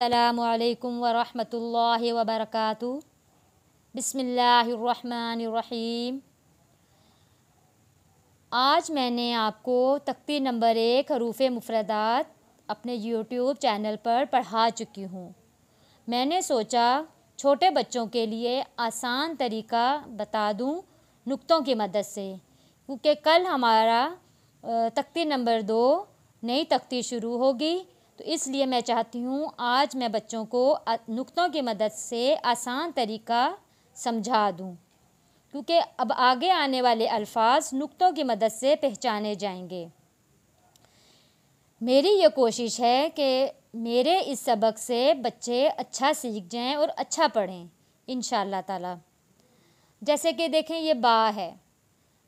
अस्सलामुअलैकुम वरहमतुल्लाहि वबरकातुहू। बिस्मिल्लाहिर्रहमानिर्रहीम। आज मैंने आपको तख्ती नंबर 1 हरूफ़े मुफ़रदात अपने यूट्यूब चैनल पर पढ़ा चुकी हूँ। मैंने सोचा छोटे बच्चों के लिए आसान तरीका बता दूँ नुक्तों की मदद से, क्योंकि कल हमारा तख्ती नंबर 2 नई तख्ती शुरू होगी। तो इसलिए मैं चाहती हूँ आज मैं बच्चों को नुक्तों की मदद से आसान तरीका समझा दूँ, क्योंकि अब आगे आने वाले अल्फाज नुक्तों की मदद से पहचाने जाएंगे। मेरी ये कोशिश है कि मेरे इस सबक से बच्चे अच्छा सीख जाएं और अच्छा पढ़ें इंशाअल्लाह ताला। जैसे कि देखें, ये बा है।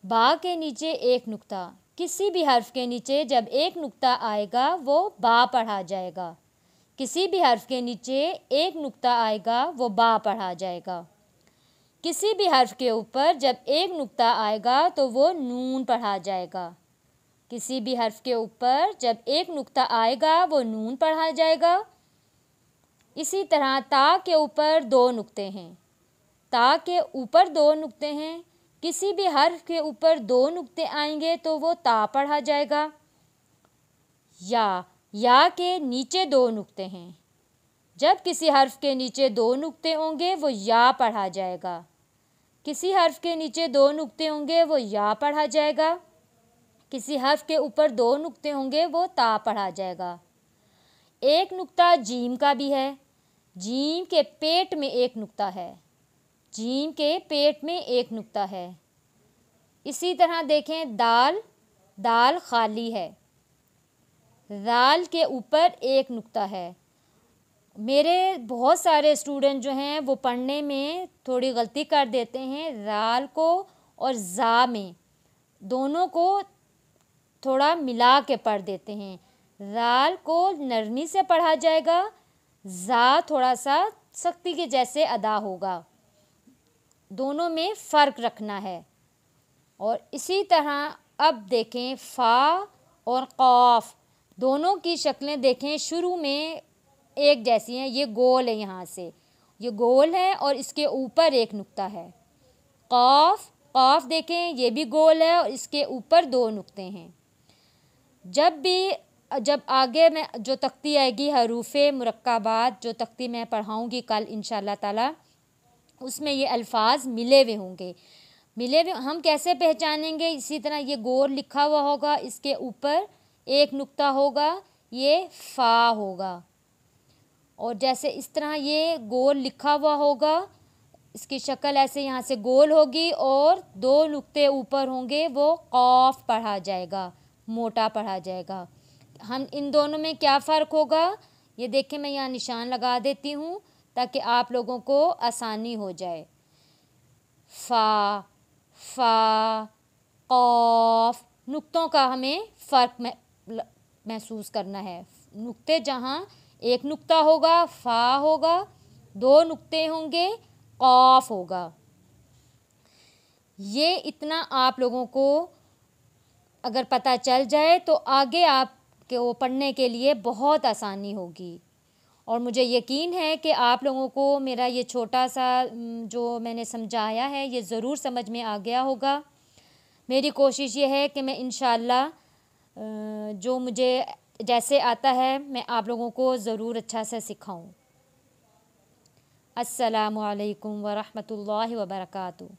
बा के नीचे एक नुक्ता, किसी भी हर्फ के नीचे जब एक नुक्ता आएगा वो बा पढ़ा जाएगा। किसी भी हर्फ के नीचे एक नुक्ता आएगा वो बा पढ़ा जाएगा। किसी भी हर्फ के ऊपर जब एक नुक्ता आएगा तो वो नून पढ़ा जाएगा। किसी भी हर्फ के ऊपर जब एक नुक्ता आएगा वो नून पढ़ा जाएगा। इसी तरह ता के ऊपर 2 नुक्ते हैं, ता के ऊपर 2 नुक्ते हैं। किसी भी हर्फ के ऊपर 2 नुक्ते आएंगे तो वो ता पढ़ा जाएगा। या के नीचे 2 नुक्ते हैं, जब किसी हर्फ के नीचे 2 नुक्ते होंगे वो या पढ़ा जाएगा। किसी हर्फ के नीचे 2 नुक्ते होंगे वो या पढ़ा जाएगा। किसी हर्फ के ऊपर 2 नुक्ते होंगे वो ता पढ़ा जाएगा। एक नुक्ता जीम का भी है। जीम के पेट में एक नुक्ता है। जीम के पेट में एक नुक्ता है। इसी तरह देखें, दाल, दाल खाली है। दाल के ऊपर एक नुक्ता है। मेरे बहुत सारे स्टूडेंट जो हैं वो पढ़ने में थोड़ी गलती कर देते हैं। दाल को और जा में दोनों को थोड़ा मिला के पढ़ देते हैं। दाल को नरमी से पढ़ा जाएगा, जा थोड़ा सा सख्ती के जैसे अदा होगा। दोनों में फ़र्क रखना है। और इसी तरह अब देखें, फ़ा और क़ाफ़ दोनों की शक्लें देखें, शुरू में एक जैसी हैं। ये गोल है, यहाँ से ये गोल है और इसके ऊपर एक नुक्ता है। क़ाफ़, क़ाफ़ देखें, ये भी गोल है और इसके ऊपर 2 नुक्ते हैं। जब आगे में जो तख्ती आएगी हरूफ़े मुरक्कबात, जो तख्ती मैं पढ़ाऊँगी कल इंशाअल्लाह ताला, उसमें ये अल्फाज मिले हुए होंगे। मिले हुए हम कैसे पहचानेंगे? इसी तरह ये गोल लिखा हुआ होगा, इसके ऊपर एक नुक्ता होगा, ये फ़ा होगा। और जैसे इस तरह ये गोल लिखा हुआ होगा, इसकी शक्ल ऐसे यहाँ से गोल होगी और 2 नुक्ते ऊपर होंगे, वो क़ाफ़ पढ़ा जाएगा, मोटा पढ़ा जाएगा। हम इन दोनों में क्या फ़र्क होगा ये देखें, मैं यहाँ निशान लगा देती हूँ ताकि आप लोगों को आसानी हो जाए। फ़ा, फ़ा, क़ाफ़, नुक्तों का हमें फ़र्क महसूस करना है। नुक्ते जहाँ एक नुक्ता होगा फ़ा होगा, 2 नुक्ते होंगे क़ाफ़ होगा। ये इतना आप लोगों को अगर पता चल जाए तो आगे आपको पढ़ने के लिए बहुत आसानी होगी। और मुझे यकीन है कि आप लोगों को मेरा ये छोटा सा जो मैंने समझाया है ये ज़रूर समझ में आ गया होगा। मेरी कोशिश ये है कि मैं इंशाअल्लाह जो मुझे जैसे आता है मैं आप लोगों को ज़रूर अच्छा से सिखाऊं। अस्सलामु अलैकुम वरहमतुल्लाहि वबरकातुहू।